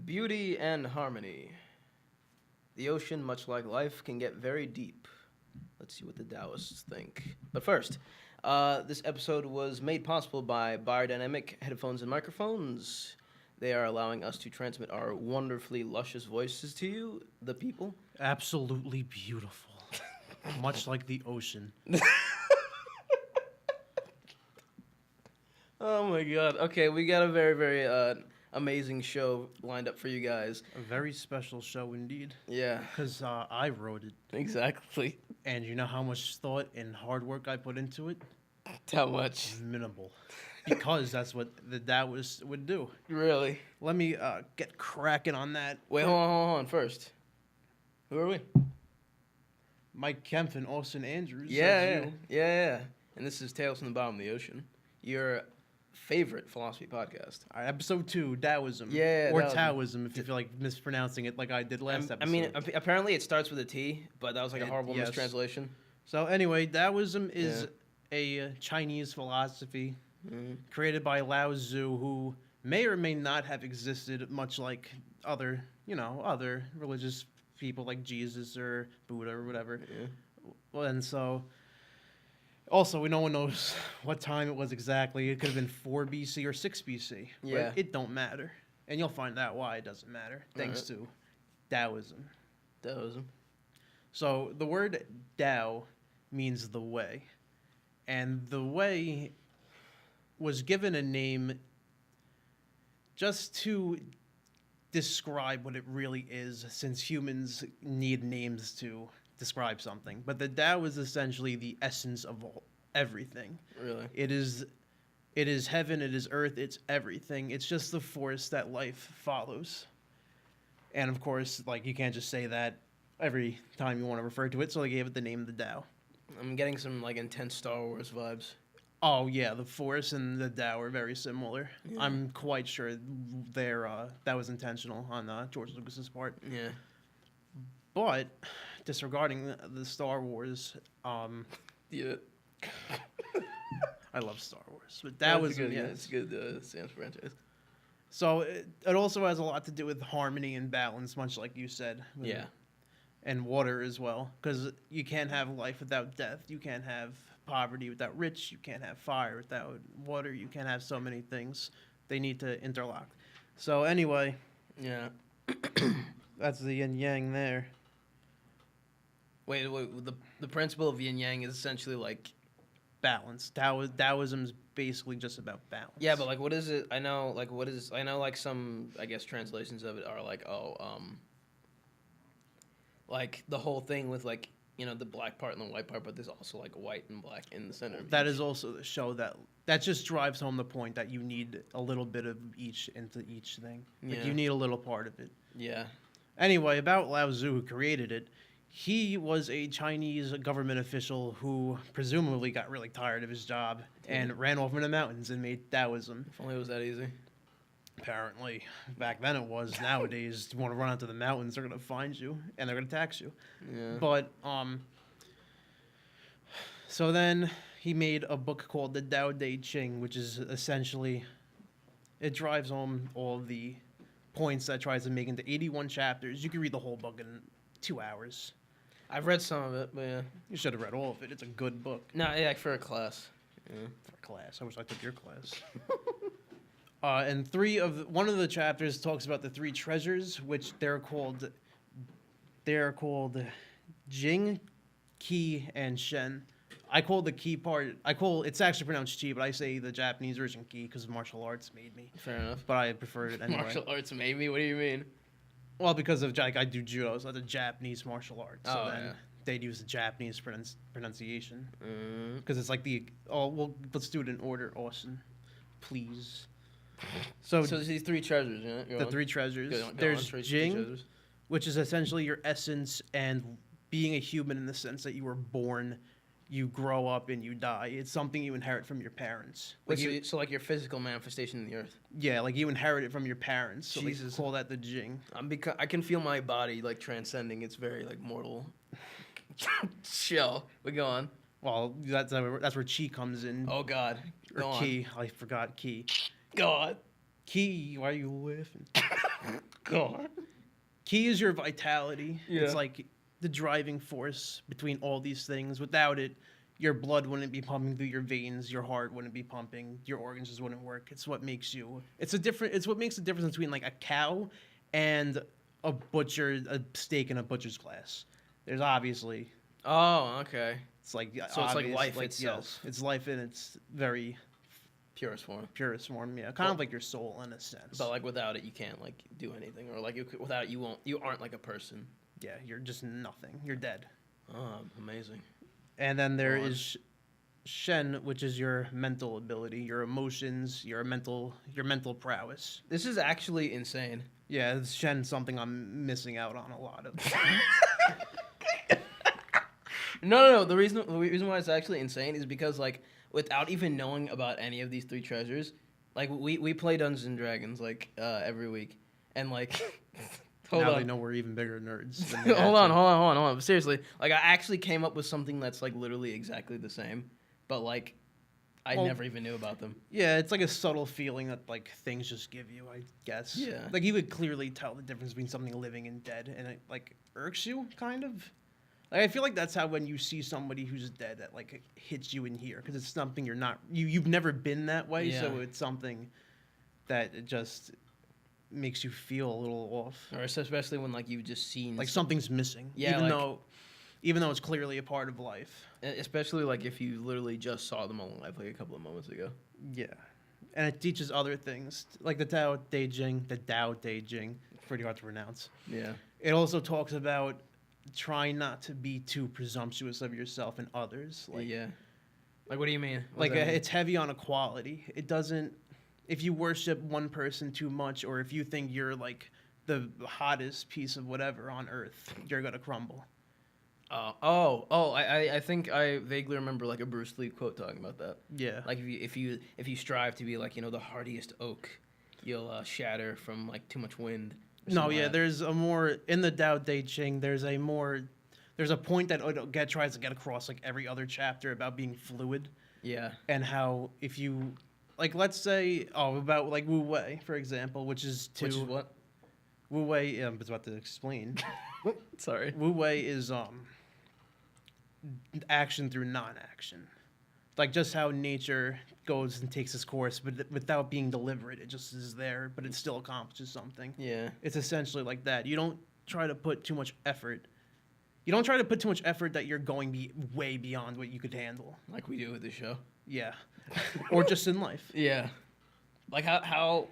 Beauty and harmony. The ocean, much like life, can get very deep. Let's see what the Taoists think. But first, this episode was made possible by biodynamic headphones and microphones. They are allowing us to transmit our wonderfully luscious voices to you, the people. Absolutely beautiful. Much like the ocean. Oh my god. Okay, we got a very, very amazing show lined up for you guys. A very special show indeed. Yeah. Because I wrote it. Exactly. And you know how much thought and hard work I put into it? How much? Minimal. Because that's what the Taoists would do. Really? Let me get cracking on that. Wait, hold on. First, who are we? Mike Kempf and Austin Andrews. Yeah. And this is Tales from the Bottom of the Ocean, your favorite philosophy podcast. All right, episode 2, Taoism. Yeah, or Taoism. Taoism, if you feel like mispronouncing it like I did last episode. I mean, apparently it starts with a T, but that was like a horrible yes. mistranslation. So anyway, Taoism is a Chinese philosophy created by Lao Tzu, who may or may not have existed, much like other religious people like Jesus or Buddha or whatever. Yeah. Well, and so, also, no one knows what time it was exactly. It could have been 4 BC or 6 BC. Yeah. But it don't matter. And you'll find out why it doesn't matter, thanks to Taoism. Taoism. So the word Tao means the way. And the way was given a name just to describe what it really is, since humans need names to describe something. But the Tao is essentially the essence of everything. Really? It is heaven, it is earth, it's everything. It's just the force that life follows. And of course, like, you can't just say that every time you want to refer to it, so they gave it the name the Tao. I'm getting some like intense Star Wars vibes. Oh yeah, the Force and the Tao are very similar. Yeah. I'm quite sure that was intentional on George Lucas's part. Yeah. But disregarding the Star Wars, Yeah. I love Star Wars, but Taoism, it's a good Sam's franchise. So it also has a lot to do with harmony and balance, much like you said. Yeah. And water as well, because you can't have life without death. You can't have poverty without rich. You can't have fire without water. You can't have so many things. They need to interlock. So anyway, Yeah. that's the yin yang there. Wait. The principle of yin yang is essentially like. Balance. Taoism's basically just about balance. Yeah, but like, what is it? I know, like some, I guess, translations of it are like, like the whole thing with like, the black part and the white part, but there's also like white and black in the center. That is also the show that just drives home the point that you need a little bit of each into each thing. Like, you need a little part of it. Yeah. Anyway, about Lao Tzu, who created it, he was a Chinese government official who presumably got really tired of his job and ran off in the mountains and made Taoism. If only it was that easy. Apparently, back then it was. Nowadays, you want to run out to the mountains, they're going to find you and they're going to tax you. Yeah. But so then he made a book called the Tao Te Ching, which is essentially, it drives home all the points that tries to make into 81 chapters. You can read the whole book in 2 hours. I've read some of it, but yeah. You should have read all of it. It's a good book. No, yeah, like for a class. Yeah. For class. I wish I took your class. And one of the chapters talks about the 3 treasures, which they're called Jing, Qi, and Shen. I call the Qi part, it's actually pronounced Qi, but I say the Japanese version Qi because martial arts made me. Fair enough. But I prefer it anyway. Martial arts made me? What do you mean? Well, because of I do judo, so that's a Japanese martial art. So then yeah. they'd use the Japanese pronunciation. Because it's like let's do it in order, Austin. Please. So there's these 3 treasures, yeah? The 3 treasures. Go There's on, Jing, which is essentially your essence and being a human in the sense that you were born, you grow up, and you die. It's something you inherit from your parents. So like your physical manifestation in the earth. Yeah, like you inherit it from your parents. So Jesus. they call that the Jing. I can feel my body like transcending its very like mortal shell. We go on. Well, that's where Qi comes in. Oh God. Or Qi. I forgot Qi. God. Qi, why are you laughing? God. Ki is your vitality. Yeah. It's like the driving force between all these things. Without it, your blood wouldn't be pumping through your veins, your heart wouldn't be pumping, your organs just wouldn't work. It's what makes you. It's what makes the difference between like a cow and a steak in a butcher's glass. There's obviously Oh, okay. it's like So it's like obvious, life itself. Yes, it's life in its very Purest form. purest form. Yeah, kind of like your soul in a sense. But like without it, you can't like do anything, or like without it, you aren't like a person. Yeah, you're just nothing. You're dead. Oh, amazing. And then there Go on. is Shen, which is your mental ability, your emotions, your mental prowess. This is actually insane. Yeah, it's Shen something I'm missing out on a lot of. No. The reason why it's actually insane is because like without even knowing about any of these three treasures, like we play Dungeons and Dragons like every week, and like hold now on. they know we're even bigger nerds. Than we hold actually- on. But seriously, like I actually came up with something that's like literally exactly the same, but like I Well- never even knew about them. Yeah, it's like a subtle feeling that like things just give you, I guess. Yeah. Like you would clearly tell the difference between something living and dead, and it like irks you, kind of. Like I feel like that's how when you see somebody who's dead, that like hits you in here because it's something you've never been that way, so Yeah. it's something that it just makes you feel a little off, Or especially when like you've just seen like something's missing. Yeah, even though it's clearly a part of life. especially like if you literally just saw them alive like a couple of moments ago. Yeah, and it teaches other things like the Tao Te Ching. It's pretty hard to pronounce. Yeah. It also talks about trying not to be too presumptuous of yourself and others. Like, yeah. Like what do you mean? What like does that mean? it's heavy on equality. It doesn't. If you worship one person too much, or if you think you're like the hottest piece of whatever on earth, you're gonna crumble. I think I vaguely remember like a Bruce Lee quote talking about that. Yeah. Like if you strive to be like the hardiest oak, you'll shatter from like too much wind. or No, something yeah. like that. There's a more in the Tao Te Ching. There's a point that tries to get across like every other chapter about being fluid. Yeah. And how if you like let's say about like Wu Wei for example, which is Which is what? Wu Wei I was about to explain. Sorry. Wu Wei is action through non-action, like just how nature goes and takes its course, but without being deliberate, it just is there, but it still accomplishes something. Yeah. It's essentially like that. You don't try to put too much effort. You don't try to put too much effort that you're going way beyond what you could handle. Like we do with the show. Yeah, or just in life. Yeah. Like how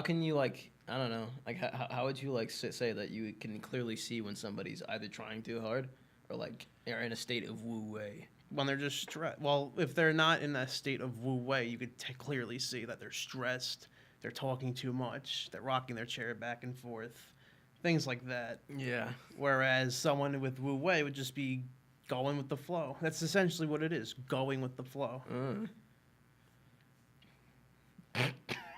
can you like I don't know like how would you like say that you can clearly see when somebody's either trying too hard or like are in a state of wu wei? When they're just stressed. Well, if they're not in that state of wu wei, you could clearly see that they're stressed, they're talking too much, they're rocking their chair back and forth, things like that. Yeah. Whereas someone with wu wei would just be going with the flow. That's essentially what it is, going with the flow.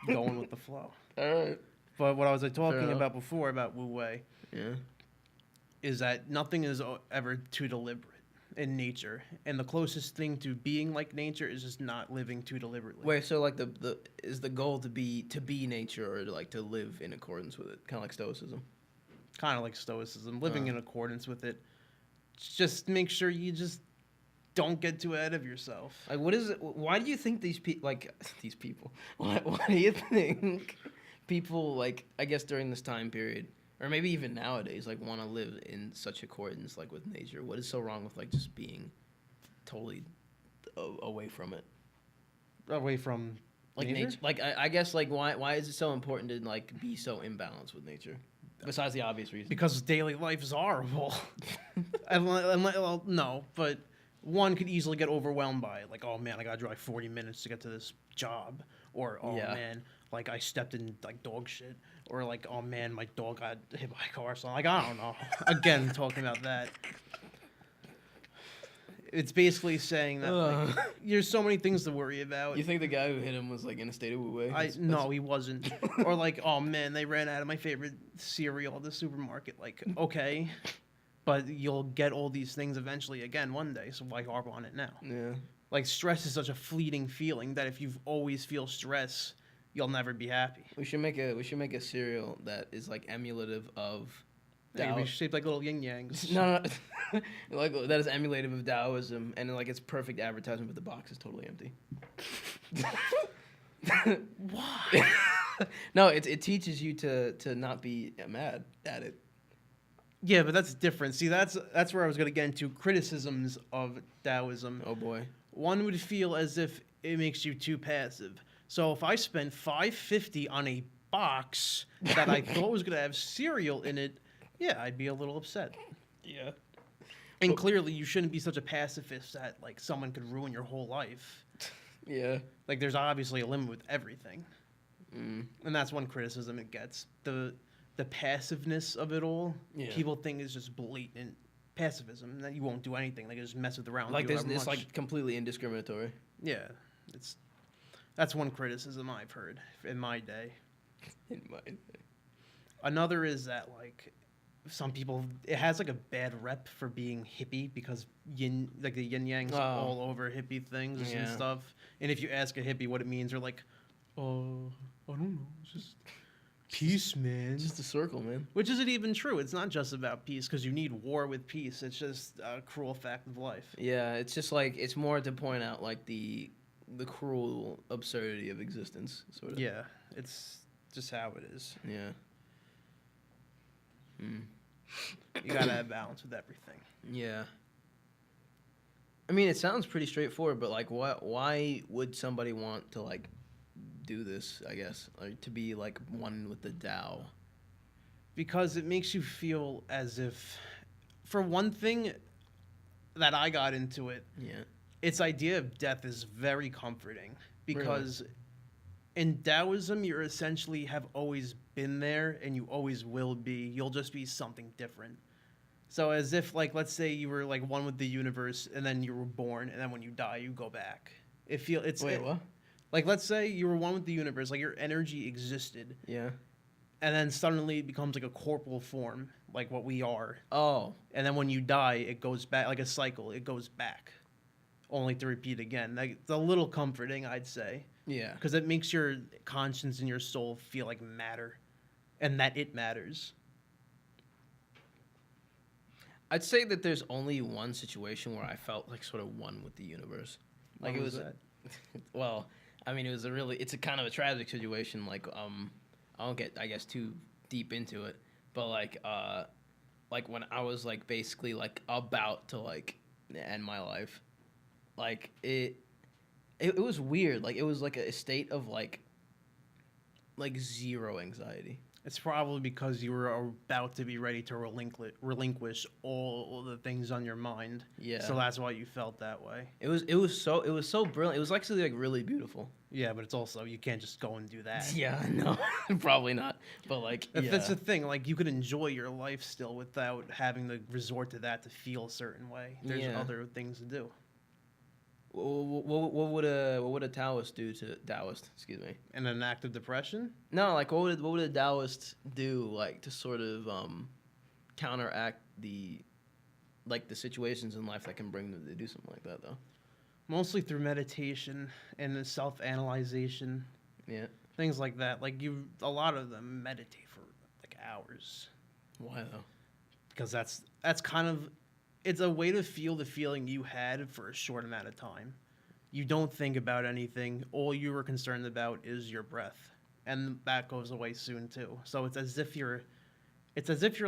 Going with the flow. All right. But what I was talking enough. about before about wu wei Yeah. is that nothing is ever too deliberate in nature, and the closest thing to being like nature is just not living too deliberately. Wait, so like the is the goal to be nature or like to live in accordance with it, kind of like stoicism? Kind of like stoicism, living in accordance with it. Just make sure you just don't get too ahead of yourself. Like, what is it? Why do you think these people? Why do you think people like? I guess during this time period, or maybe even nowadays, like want to live in such accordance like with nature. What is so wrong with like just being totally away from it? Away from Like nature. Like I guess like why is it so important to like be so imbalanced with nature? Besides the obvious reason. Because daily life is horrible. Well, no, but one could easily get overwhelmed by it. Like, oh man, I gotta drive 40 minutes to get to this job. Or, oh Yeah. man, like I stepped in like dog shit. Or like, oh man, my dog got hit by a car. So like, I don't know. Again, talking about that. It's basically saying that like, there's so many things to worry about. You think the guy who hit him was like in a state of wu wei? No, he wasn't. Or like, oh man, they ran out of my favorite cereal at the supermarket. Like, okay, but you'll get all these things eventually again one day. So why harp on it now? Yeah. Like, stress is such a fleeting feeling that if you always feel stress, you'll never be happy. We should make a cereal that is like emulative of They Tao. be shaped like little yin yangs. No, like that is emulative of Taoism, and like it's perfect advertisement, but the box is totally empty. Why? No, it teaches you to not be mad at it. Yeah, but that's different. See, that's where I was gonna get into criticisms of Taoism. Oh boy. One would feel as if it makes you too passive. So if I spent $5.50 on a box that I thought was gonna have cereal in it, yeah, I'd be a little upset. Yeah. And clearly, you shouldn't be such a pacifist that like someone could ruin your whole life. Yeah. Like, there's obviously a limit with everything, Mm. and that's one criticism it gets. The passiveness of it all. Yeah. People think is just blatant pacifism that you won't do anything. They can just mess with around. Like do there's however it's much. like completely indiscriminatory. Yeah, that's one criticism I've heard in my day. In my Another is that like some people, it has like a bad rep for being hippie because like the yin yangs all over hippie things and Yeah. stuff. And if you ask a hippie what it means, they're like, "Oh, I don't know, it's just peace, man." It's just a circle, man. Which isn't even true. It's not just about peace because you need war with peace. It's just a cruel fact of life. Yeah, it's just like it's more to point out like the cruel absurdity of existence, sort of. Yeah, it's just how it is. Yeah. Mm. You gotta have balance with everything. Yeah. I mean, it sounds pretty straightforward, but like, why would somebody want to like do this? I guess, or to be like one with the Tao. Because it makes you feel as if, for one thing, that I got into it, Yeah. its idea of death is very comforting because in Taoism, you're essentially have always been there and you always will be. You'll just be something different. So as if, like, let's say you were like one with the universe and then you were born and then when you die, you go back. What? Like, let's say you were one with the universe, like your energy existed, Yeah. and then suddenly it becomes like a corporal form, like what we are. Oh. And then when you die, it goes back like a cycle. It goes back, only to repeat again. Like, it's a little comforting, I'd say, Yeah. because it makes your conscience and your soul feel like matter, and that it matters. I'd say that there's only one situation where I felt like sort of one with the universe. Like What it was was that? well, I mean, it's a kind of a tragic situation. Like, I don't get, I guess, too deep into it, but like when I was like basically like about to like end my life, like it was weird. Like it was like a state of like zero anxiety. It's probably because you were about to be ready to relinquish all the things on your mind. Yeah. So that's why you felt that way. It was so brilliant. It was actually like really beautiful. Yeah, but it's also, you can't just go and do that. Yeah, no, probably not. But like, yeah. That's the thing. Like, you could enjoy your life still without having to resort to that to feel a certain way. There's Yeah. other things to do. What would a Taoist do to Taoist? Excuse me. And an act of depression? No, like what would a Taoist do like to sort of counteract the situations in life that can bring them to do something like that though? Mostly through meditation and self-analyzation, Yeah. things like that. Like, a lot of them meditate for like hours Why though? because that's kind of, it's a way to feel the feeling you had for a short amount of time. You don't think about anything. All you were concerned about is your breath, and that goes away soon too. So it's as if you're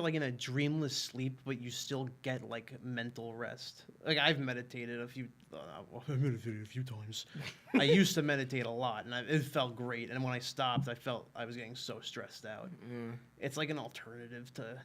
like in a dreamless sleep, but you still get like mental rest. Like, I've meditated a few times. I used to meditate a lot, and it felt great. And when I stopped, I felt I was getting so stressed out. Mm. It's like an alternative to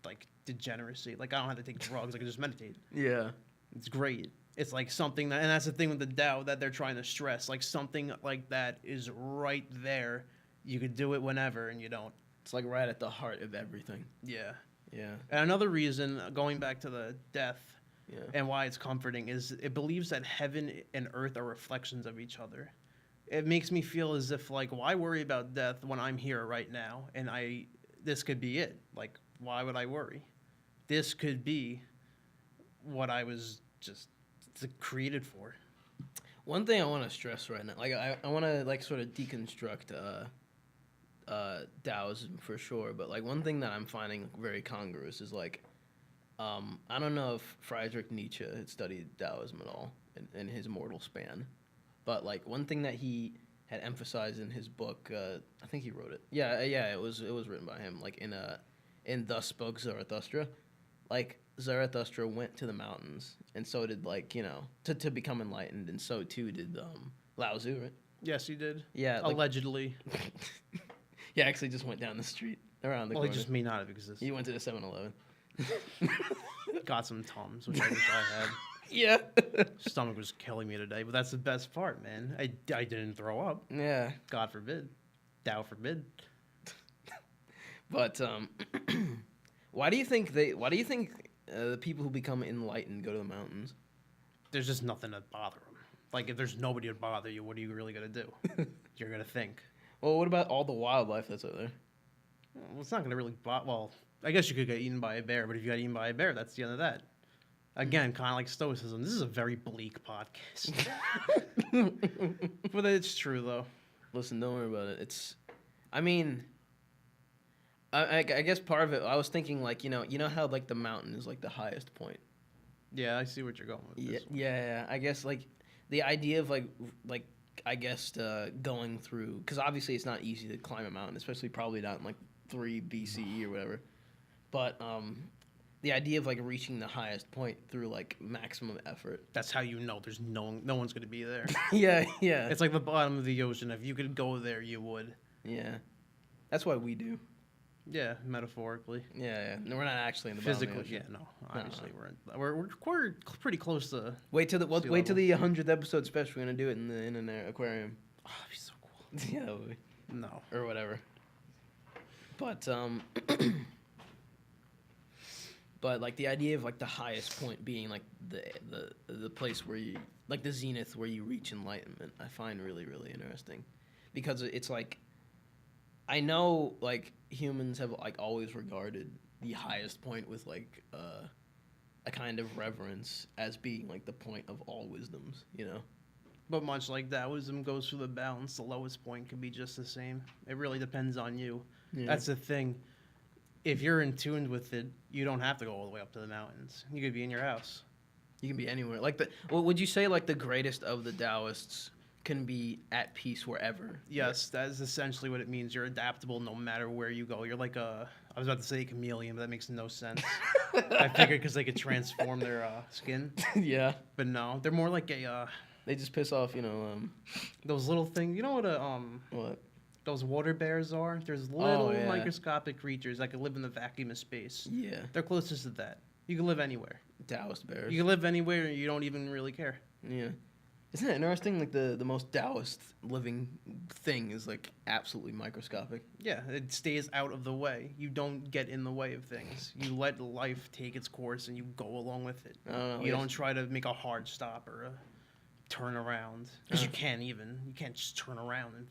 like degeneracy. Like, I don't have to take drugs. I can just meditate. Yeah. It's great. It's like something that, and that's the thing with the Tao that they're trying to stress. Like, something like that is right there. You could do it whenever, and you don't. It's like right at the heart of everything. Yeah. Yeah. And another reason, going back to the death Yeah. and why it's comforting, is it believes that heaven and earth are reflections of each other. It makes me feel as if, like, why worry about death when I'm here right now, and this could be it. Like, why would I worry? This could be what I was just created for. One thing I want to stress right now, like I want to like sort of deconstruct Taoism for sure, but like one thing that I'm finding very congruous is like I don't know if Friedrich Nietzsche had studied Taoism at all in his mortal span, but like one thing that he had emphasized in his book, I think he wrote it. Yeah, it was written by him. Like in Thus Spoke Zarathustra, like Zarathustra went to the mountains, and so did like to become enlightened, and so too did Lao Tzu, right? Yes, he did. Yeah, like, Allegedly. he actually just went down the street around the Well, corner. he just may not have existed. He went to the 7-Eleven. Got some Tums, which I wish I had. Yeah. Stomach was killing me today, but that's the best part, man. I didn't throw up. Yeah. God forbid. Tao forbid. But why do you think the people who become enlightened go to the mountains? There's just nothing to bother them. Like, if there's nobody to bother you, what are you really going to do? You're going to think. Well, what about all the wildlife that's out there? Well, it's not going to really bother. Well, I guess you could get eaten by a bear, but if you got eaten by a bear, that's the end of that. Again, kind of like Stoicism. This is a very bleak podcast. But it's true, though. Listen, don't worry about it. I mean, I guess part of it, I was thinking like, you know how like the mountain is like the highest point. Yeah, I see what you're going with Yeah, this one. yeah. I guess like the idea of like I guess going through, because obviously it's not easy to climb a mountain, especially probably not in like 3 BCE or whatever. But the idea of like reaching the highest point through like maximum effort. That's how you know there's no one's going to be there. Yeah. It's like the bottom of the ocean. If you could go there, you would. Yeah. That's what we do. Yeah, metaphorically. Yeah. No, we're not actually in the bottom of the Physically, ocean. yeah, no. Obviously, we're pretty close to. Wait till the sea wait till level. the 100th episode special. We're gonna do it in an aquarium. Oh, that'd be so cool. Yeah, No. or whatever. But but like the idea of like the highest point being like the place where you like the zenith where you reach enlightenment, I find really really interesting, because it's like I know like humans have like always regarded the highest point with like a kind of reverence as being like the point of all wisdoms, But much like Taoism goes through the balance, the lowest point could be just the same. It really depends on you. Yeah. That's the thing. If you're in tune with it, you don't have to go all the way up to the mountains. You could be in your house. You can be anywhere. Like would you say like the greatest of the Taoists can be at peace wherever? Yes, that is essentially what it means. You're adaptable no matter where you go. You're like I was about to say a chameleon, but that makes no sense. I figured because they could transform their skin. Yeah. But no, they're more like a They just piss off, those little things. You know what what? those water bears are? There's little yeah. microscopic creatures that can live in the vacuum of space. Yeah. They're closest to that. You can live anywhere. Taoist bears. You can live anywhere and you don't even really care. Yeah. Isn't that interesting? Like the most Taoist living thing is like absolutely microscopic. Yeah, it stays out of the way. You don't get in the way of things. You let life take its course and you go along with it. I don't know. You don't try to make a hard stop or a turn around. Because you can't even. You can't just turn around.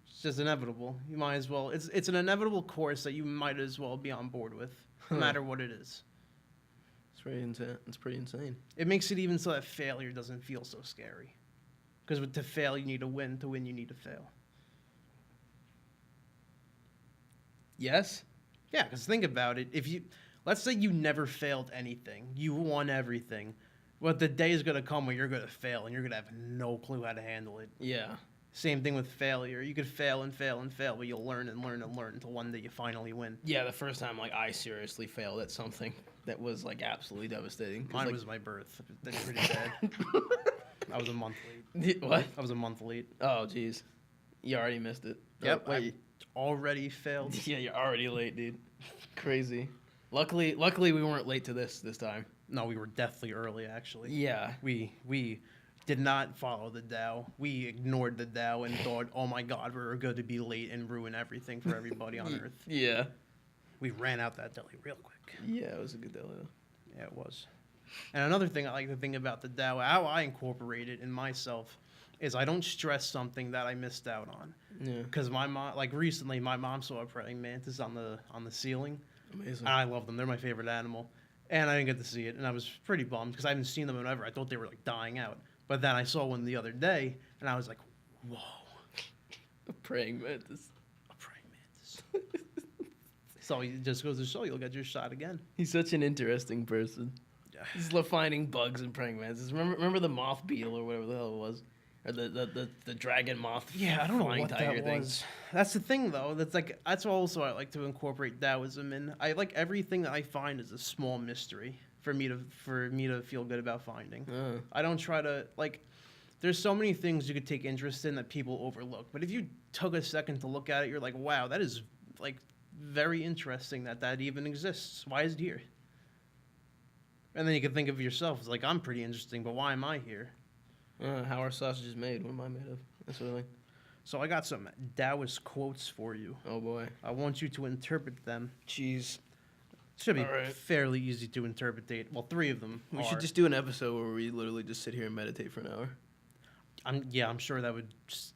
It's just inevitable. You might as well. It's an inevitable course that you might as well be on board with, no matter what it is. It's pretty insane. It's pretty insane. It makes it even so that failure doesn't feel so scary. Because to fail, you need to win. To win, you need to fail. Yes. Yeah, because think about it. Let's say you never failed anything, you won everything. Well, the day is gonna come where you're gonna fail, and you're gonna have no clue how to handle it. Yeah. Same thing with failure. You could fail and fail and fail, but you'll learn and learn and learn until one day you finally win. Yeah. The first time like I seriously failed at something that was like absolutely devastating. Mine was my birth. That's pretty bad. I was a month late. What? I was a month late. Oh, jeez. You already missed it. Yep. Oh, wait. I already failed. Yeah, you're already late, dude. Crazy. Luckily, we weren't late to this time. No, we were deathly early, actually. Yeah. We did not follow the Tao. We ignored the Tao and thought, oh my God, we're going to be late and ruin everything for everybody on Earth. Yeah. We ran out that deli real quick. Yeah, it was a good deli. Yeah, it was. And another thing I like to think about the Tao, how I incorporate it in myself, is I don't stress something that I missed out on. Yeah. Because my mom, like recently, my mom saw a praying mantis on the ceiling. Amazing. And I love them. They're my favorite animal. And I didn't get to see it, and I was pretty bummed because I haven't seen them in ever. I thought they were like dying out. But then I saw one the other day, and I was like, whoa, A praying mantis. a praying mantis. So it just goes to show you'll get your shot again. He's such an interesting person. Yeah. He's finding bugs and praying mantis. Remember the moth beetle or whatever the hell it was? Or the dragon moth Yeah, I don't know flying what tiger that thing. was. That's the thing, though. That's also I like to incorporate Taoism in. I like everything that I find is a small mystery for me to feel good about finding. I don't try to like. There's so many things you could take interest in that people overlook, but if you took a second to look at it, you're like, wow, that is like very interesting that even exists. Why is it here? And then you can think of yourself as like, I'm pretty interesting, but why am I here? How are sausages made? What am I made of? That sort of thing. So I got some Taoist quotes for you. Oh boy. I want you to interpret them. Jeez. Should be All right. fairly easy to interpretate. Well, 3 of them. We should just do an episode where we literally just sit here and meditate for an hour. I'm sure that would just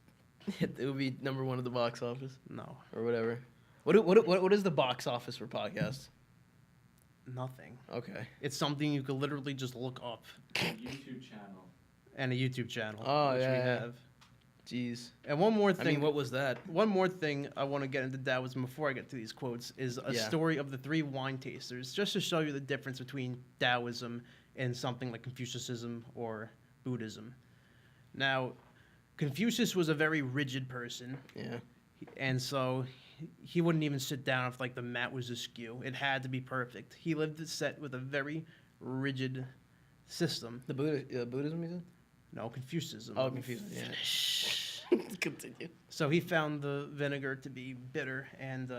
It would be number 1 at the box office no or whatever. What is the box office for podcasts? nothing. Okay. It's something you could literally just look up. YouTube channel. And a YouTube channel. Oh, which we yeah. have. Jeez. And one more I thing. mean, what was that? One more thing I want to get into Taoism before I get to these quotes is a Yeah. story of the 3 wine tasters, just to show you the difference between Taoism and something like Confucianism or Buddhism. Now, Confucius was a very rigid person, Yeah. and so he wouldn't even sit down if like the mat was askew. It had to be perfect. He lived it set with a very rigid system. The Buddhism, you said? No, Confucianism. Oh, Confucius. Yeah. Continue. So he found the vinegar to be bitter and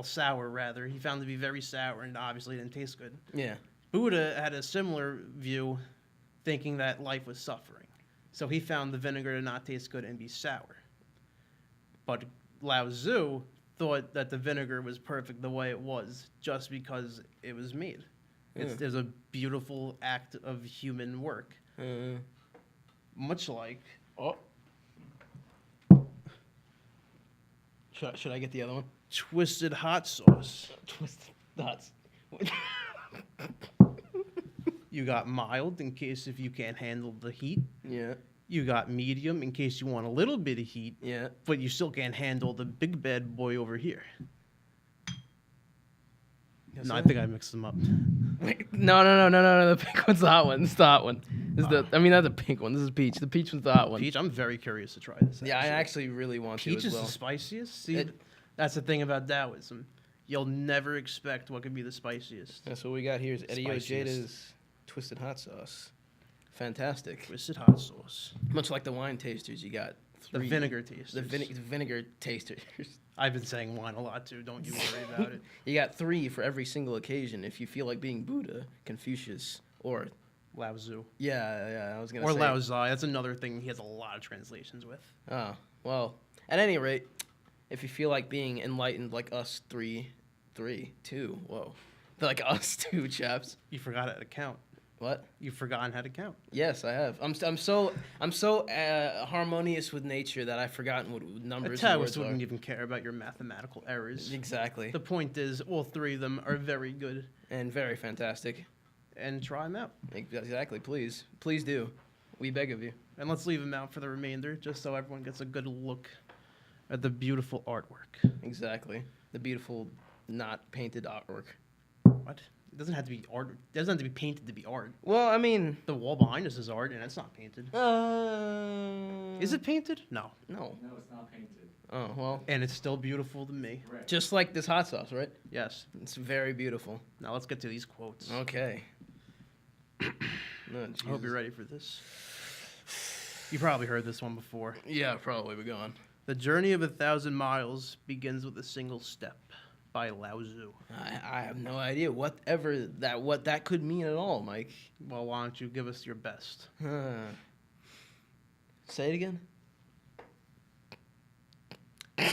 sour rather. He found it to be very sour and obviously didn't taste good. Yeah. Buddha had a similar view, thinking that life was suffering. So he found the vinegar to not taste good and be sour. But Lao Tzu thought that the vinegar was perfect the way it was, just because it was made. There's a beautiful act of human work. Much like... Oh. Should I get the other one? twisted hot sauce. Twisted dots. You got mild in case if you can't handle the heat. Yeah. You got medium in case you want a little bit of heat, Yeah. but you still can't handle the big bad boy over here. Yes, No, I sir? think I mixed them up. Wait, no. The pink one's the hot one. This is the hot one. This is not the pink one. This is peach. The peach one's the hot one. Peach, I'm very curious to try this. Yeah, I actually really want Peach to as is well. the spiciest. See, It- that's the thing about Taoism. You'll never expect what could be the spiciest. That's what we got here is Eddie Spiciest. Ojada's Twisted Hot Sauce. Fantastic. Twisted hot sauce. Much like the wine tasters, you got The 3 vinegar taste. The vinegar tasters. I've been saying wine a lot too. Don't you worry about it. You got 3 for every single occasion. If you feel like being Buddha, Confucius, or Lao Tzu. yeah, I was gonna Or say. Lao Tzu. That's another thing he has a lot of translations with. Oh well. At any rate, if you feel like being enlightened like us two, whoa, like us 2 chaps. You forgot how to count. What? You've forgotten how to count. Yes, I have. I'm so harmonious with nature that I've forgotten what A numbers and Taoist words wouldn't are. even care about your mathematical errors. Exactly. The point is, all 3 of them are very good, And very fantastic. and try them out. Exactly. Please do. We beg of you. And let's leave them out for the remainder, just so everyone gets a good look at the beautiful artwork. Exactly. The beautiful, not painted artwork. What? It doesn't have to be art. It doesn't have to be painted to be art. Well, I mean. The wall behind us is art, and it's not painted. Is it painted? No. No. No, it's not painted. Oh well. And it's still beautiful to me. Correct. Just like this hot sauce, right? Yes. It's very beautiful. Now let's get to these quotes. Okay. No, I hope Jesus. you're ready for this. You probably heard this one before. Yeah, probably. We're going. The journey of 1,000 miles begins with a single step, by Lao Tzu. I have no idea what that could mean at all, Mike. Well, why don't you give us your best? Say it again.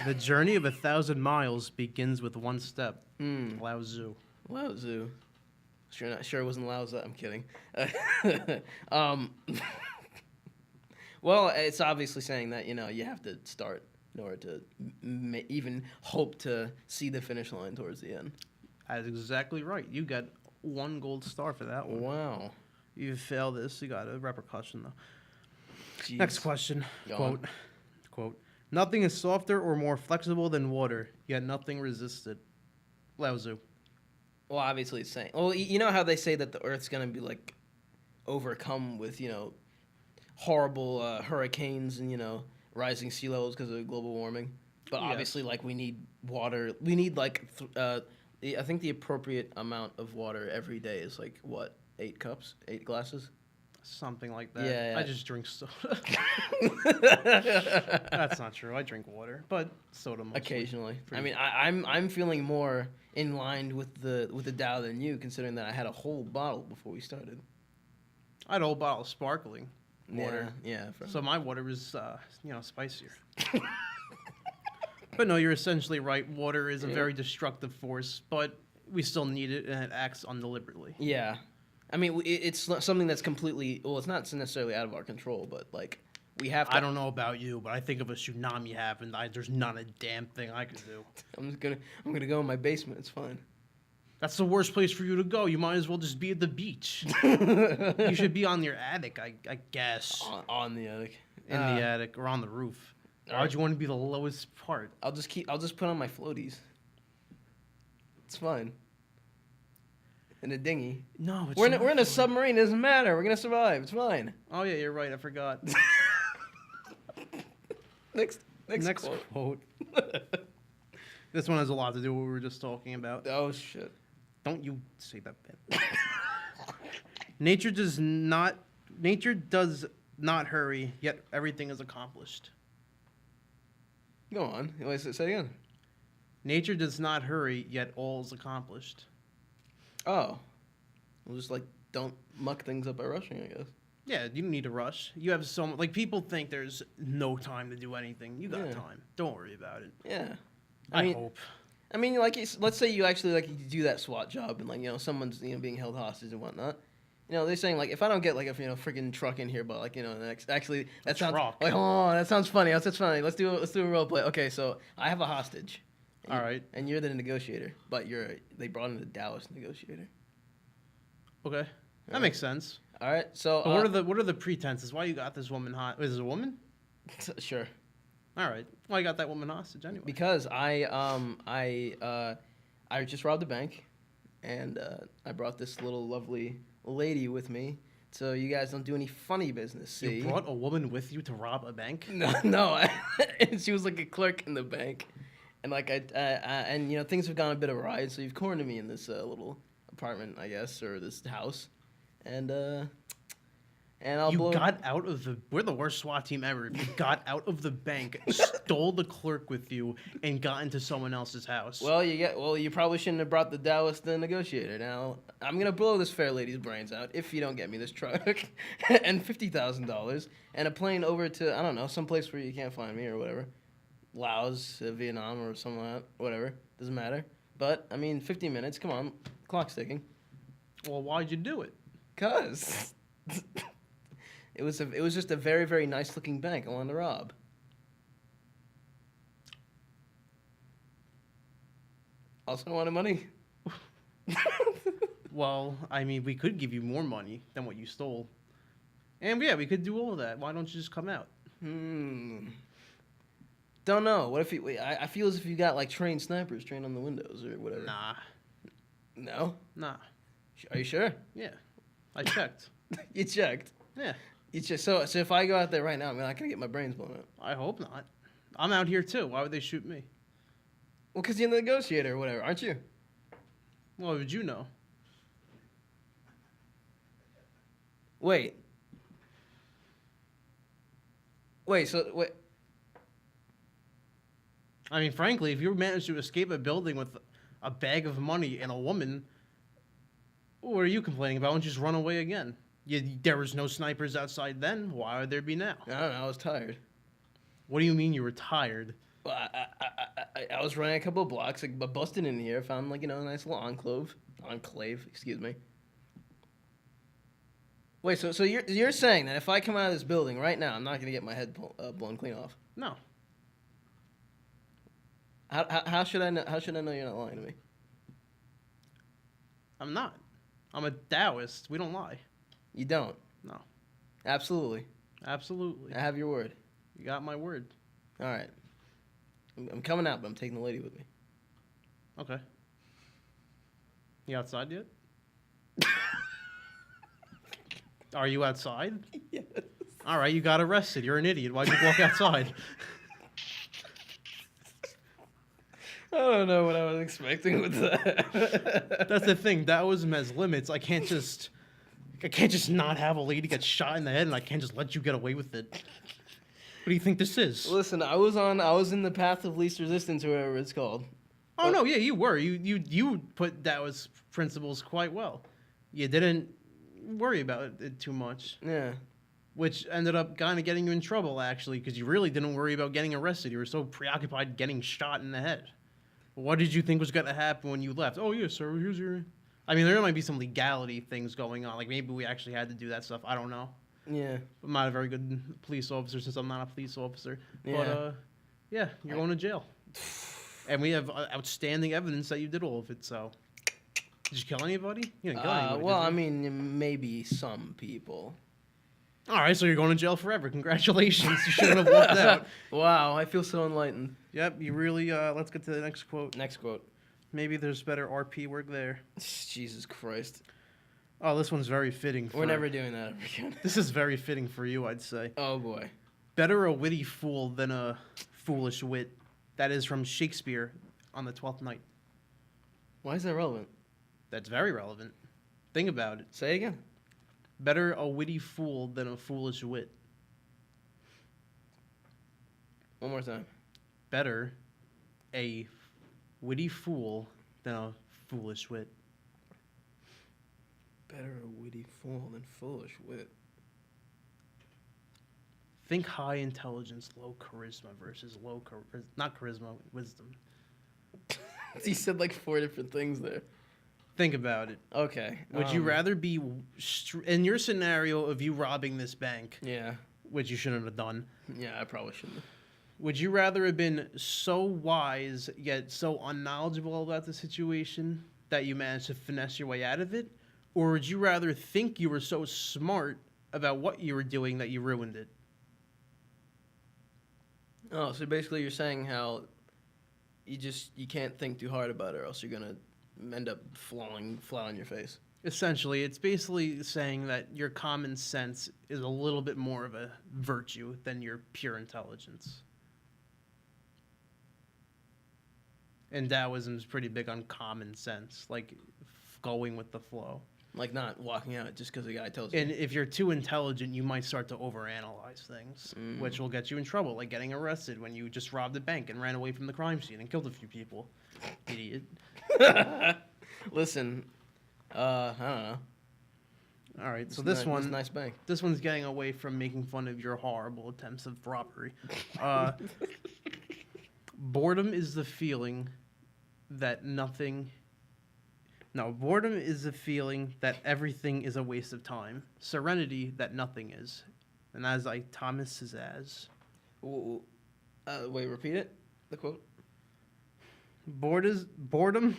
The journey of 1,000 miles begins with one step. Hmm. Lao Tzu. Lao Tzu. Sure it wasn't Lao Tzu. I'm kidding. Well, it's obviously saying that you have to start in order to even hope to see the finish line towards the end. That's exactly right. You got 1 gold star for that one. Wow. You fail this, you got a repercussion though. Jeez. Next question. Go Quote. Quote. Nothing is softer or more flexible than water, yet nothing resists it. Lao Tzu. Well, obviously it's saying. Well, you know how they say that the Earth's gonna be like overcome with horrible hurricanes and rising sea levels because of global warming. But Yes. obviously, like we need water. We need I think the appropriate amount of water every day is like what 8 cups, 8 glasses. Something like that. Yeah. I just drink soda. That's not true. I drink water, but soda mostly. Occasionally. I Pretty- mean, I'm feeling more in line with the Dow than you, considering that I had a whole bottle before we started. I had a whole bottle of sparkling water. Yeah. So my water was, spicier. But no, you're essentially right. Water is a Yeah. very destructive force, but we still need it, and it acts undeliberately. Yeah. I mean, it's something that's completely, well, it's not necessarily out of our control, but, like, we have to. I don't know about you, but I think if a tsunami happened, there's not a damn thing I could do. I'm gonna go in my basement. It's fine. That's the worst place for you to go. You might as well just be at the beach. You should be on your attic, I guess. On the attic. In the attic or on the roof. Why'd Alright. you want to be the lowest part? I'll just put on my floaties. It's fine. In a dinghy. No, it's We're not in a fun. submarine. It doesn't matter. We're gonna survive. It's fine. Oh yeah, you're right. I forgot. Next Next quote. quote. This one has a lot to do with what we were just talking about. Oh shit. Don't you say that, Ben. Nature does not hurry, yet everything is accomplished. Go on. Wait, say it again. Nature does not hurry, yet all is accomplished. Oh. We'll just like don't muck things up by rushing, I guess. Yeah, you don't need to rush. You have so much. Like people think there's no time to do anything. You got Yeah. time. Don't worry about it. Yeah. I hope. I mean, like, let's say you actually like you do that SWAT job, and like someone's being held hostage and whatnot. They're saying like if I don't get like a freaking truck in here, but like actually that sounds truck? like hold on, that sounds funny. That's funny. Let's do a role play. Okay, so I have a hostage. And All you- right. And you're the negotiator, but they brought in the Taoist negotiator. Okay, that makes sense. All right. So But what are the pretenses? Why you got this woman hot? Is it a woman? sure. All right. Why you got that woman hostage anyway? Because I just robbed a bank, and I brought this little lovely lady with me, so you guys don't do any funny business. See? You brought a woman with you to rob a bank? No. And she was like a clerk in the bank, and like and things have gone a bit awry, so you've cornered me in this little apartment, I guess, or this house, and I'll You blow. got out of the. We're the worst SWAT team ever. You got out of the bank, stole the clerk with you, and got into someone else's house. Well, you probably shouldn't have brought the Taoist the negotiator. Now, I'm going to blow this fair lady's brains out if you don't get me this truck and $50,000 and a plane over to, I don't know, someplace where you can't find me or whatever. Laos, Vietnam, or something like that. Whatever. Doesn't matter. But, I mean, 50 minutes. Come on. Clock's ticking. Well, why'd you do it? 'Cause it was just a very, very nice looking bank I wanted to rob. Also wanted money. Well, I mean, we could give you more money than what you stole. And yeah, we could do all of that. Why don't you just come out? Don't know. What if I feel as if you got like trained snipers trained on the windows or whatever. Nah. No? Nah. Are you sure? Yeah. I checked. You checked. Yeah. You checked. So if I go out there right now, I'm not gonna get my brains blown out. I hope not. I'm out here too. Why would they shoot me? Well, because you're the negotiator or whatever, aren't you? Well, would you know? Wait. Wait. I mean, frankly, if you managed to escape a building with a bag of money and a woman, what are you complaining about? Why don't you just run away again? There was no snipers outside then. Why would there be now? I don't know. I was tired. What do you mean you were tired? Well, I was running a couple of blocks, like, but busted in here, found like a nice little enclave. Excuse me. Wait, so you're saying that if I come out of this building right now, I'm not gonna get my head blown clean off? No. How should I know? How should I know you're not lying to me? I'm not. I'm a Taoist. We don't lie. You don't. No. Absolutely. Absolutely. I have your word. You got my word. All right. I'm coming out, but I'm taking the lady with me. Okay. You outside yet? Are you outside? Yes. All right, you got arrested. You're an idiot. Why'd you walk outside? I don't know what I was expecting with that. That's the thing. Taoism has limits. I can't just not have a lady get shot in the head, and I can't just let you get away with it. What do you think this is? Listen, I was in the path of least resistance, or whatever it's called. Oh no, yeah, you were. You put Taoist principles quite well. You didn't worry about it too much, Yeah. which ended up kind of getting you in trouble actually, because you really didn't worry about getting arrested. You were so preoccupied getting shot in the head. What did you think was going to happen when you left? Oh yeah, sir. Here's your. I mean, there might be some legality things going on. Like maybe we actually had to do that stuff. I don't know. Yeah. I'm not a very good police officer since I'm not a police officer. Yeah. But yeah, you're going to jail. And we have outstanding evidence that you did all of it. So, did you kill anybody? You didn't kill anybody. Well, did you? I mean, maybe some people. All right, so you're going to jail forever. Congratulations. You shouldn't have walked out. Wow, I feel so enlightened. Yep, you really. Let's get to the next quote. Next quote. Maybe there's better RP work there. Jesus Christ. Oh, this one's very fitting. We're never doing that ever again. This is very fitting for you, I'd say. Oh boy. Better a witty fool than a foolish wit. That is from Shakespeare on the 12th Night. Why is that relevant? That's very relevant. Think about it. Say it again. Better a witty fool than a foolish wit. One more time. Better a witty fool than a foolish wit. Better a witty fool than foolish wit. Think high intelligence, low charisma versus not charisma, wisdom. He said like 4 different things there. Think about it. Okay. Would you rather be in your scenario of you robbing this bank, Yeah. which you shouldn't have done? Yeah, I probably shouldn't. Would you rather have been so wise yet so unknowledgeable about the situation that you managed to finesse your way out of it, or would you rather think you were so smart about what you were doing that you ruined it? Oh, so basically you're saying how you can't think too hard about it, or else you're gonna end up falling flat on your face. Essentially, it's basically saying that your common sense is a little bit more of a virtue than your pure intelligence. And Taoism is pretty big on common sense, like going with the flow. Like not walking out just because the guy tells you. And if you're too intelligent, you might start to overanalyze things, which will get you in trouble, like getting arrested when you just robbed a bank and ran away from the crime scene and killed a few people. Idiot. Listen, I don't know. All right, so It's this it's a one, nice bank. this one's getting away from making fun of your horrible attempts of robbery. Boredom is the feeling that nothing. No, boredom is the feeling that everything is a waste of time. Serenity that nothing is. And as I Thomas says as. Wait, repeat it. The quote. Boredom. Boredom.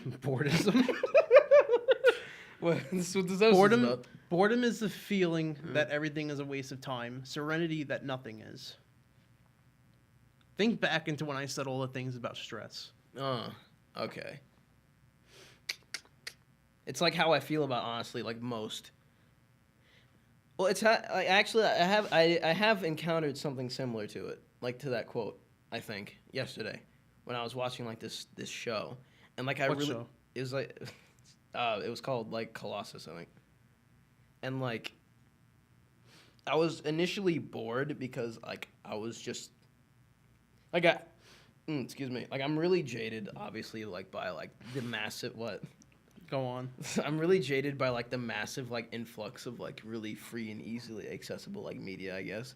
What? This is what this episode is Boredom. about. Boredom is the feeling that everything is a waste of time. Serenity that nothing is. Think back into when I said all the things about stress. Oh, okay. It's like how I feel about honestly, like most. Well, it's actually I have encountered something similar to it, like to that quote. I think yesterday when I was watching like this show, and like What show? it was like it was called like Colossus, I think, and like I was initially bored because like I was just like excuse me, like I'm really jaded, obviously, like by like the massive what. Go on. I'm really jaded by like the massive like influx of like really free and easily accessible like media, I guess.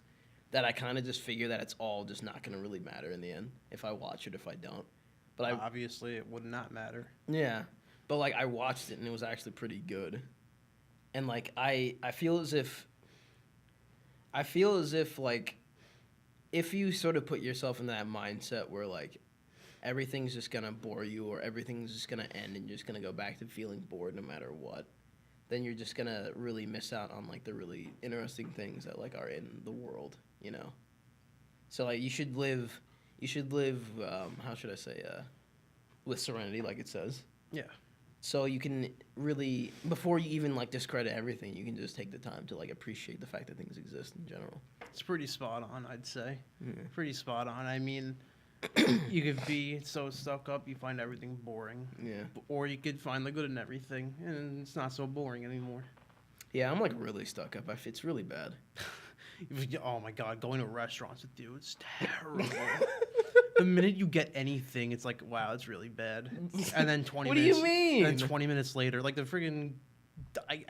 That I kind of just figure that it's all just not gonna really matter in the end if I watch it, if I don't. But Obviously, it would not matter. yeah, but like I watched it and it was actually pretty good. And like I feel as if like if you sort of put yourself in that mindset where like everything's just gonna bore you or everything's just gonna end and you're just gonna go back to feeling bored no matter what, then you're just gonna really miss out on like the really interesting things that like are in the world, you know. So like you should live, how should I say, with serenity, like it says. Yeah. So you can really, before you even like discredit everything, you can just take the time to like appreciate the fact that things exist in general. It's pretty spot on, I'd say. Yeah. Pretty spot on. I mean, you could be so stuck up you find everything boring. Yeah. Or you could find the good in everything, and it's not so boring anymore. Yeah, I'm like really stuck up. It's really bad. Oh my god, going to restaurants with you, it's terrible. The minute you get anything, it's like, wow, it's really bad. And then 20 What do minutes. you mean? And then 20 minutes later, like the friggin'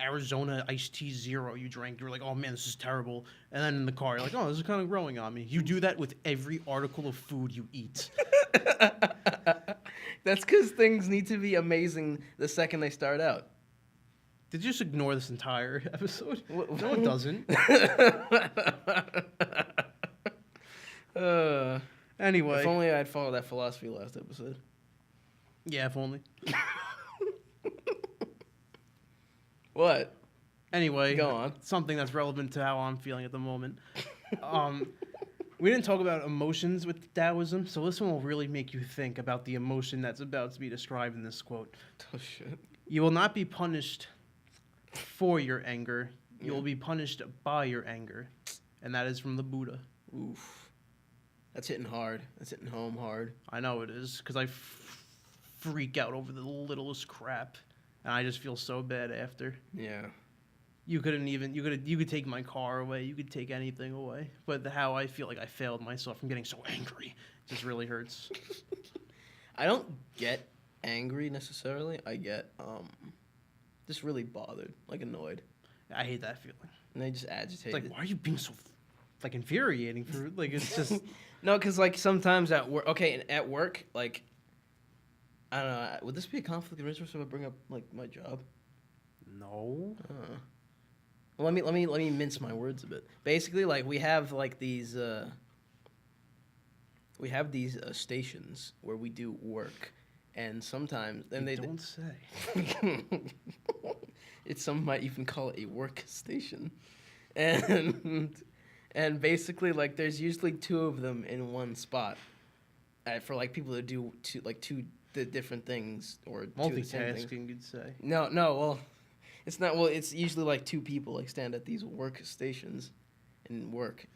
Arizona iced tea zero you drank, you were like, oh man, this is terrible. And then in the car, you're like, oh, this is kind of growing on me. You do that with every article of food you eat. That's because things need to be amazing the second they start out. Did you just ignore this entire episode? No, it doesn't. Anyway. If only I'd followed that philosophy last episode. Yeah, if only. What? Anyway, Go on. Something that's relevant to how I'm feeling at the moment. We didn't talk about emotions with Taoism, so this one will really make you think about the emotion that's about to be described in this quote. Oh, shit. You will not be punished for your anger. You will be punished by your anger. And that is from the Buddha. Oof. That's hitting hard. That's hitting home hard. I know it is, because I freak out over the littlest crap. And I just feel so bad after. Yeah. You could take my car away. You could take anything away. But how I feel like I failed myself from getting so angry just really hurts. I don't get angry necessarily. I get just really bothered, like annoyed. I hate that feeling. And I just It's agitated. like, why are you being so like infuriating for like it's just No, because like sometimes at work, at work, like I don't know, would this be a conflict of interest if I bring up like my job? no. Well, let me mince my words a bit. Basically, like we have like these stations where we do work, and sometimes You they don't say. some might even call it a work station, and basically like there's usually two of them in one spot, for like people to do two different things or do the same things. Multitasking, you'd say. No, well, it's not. Well, it's usually like two people like stand at these work stations and work,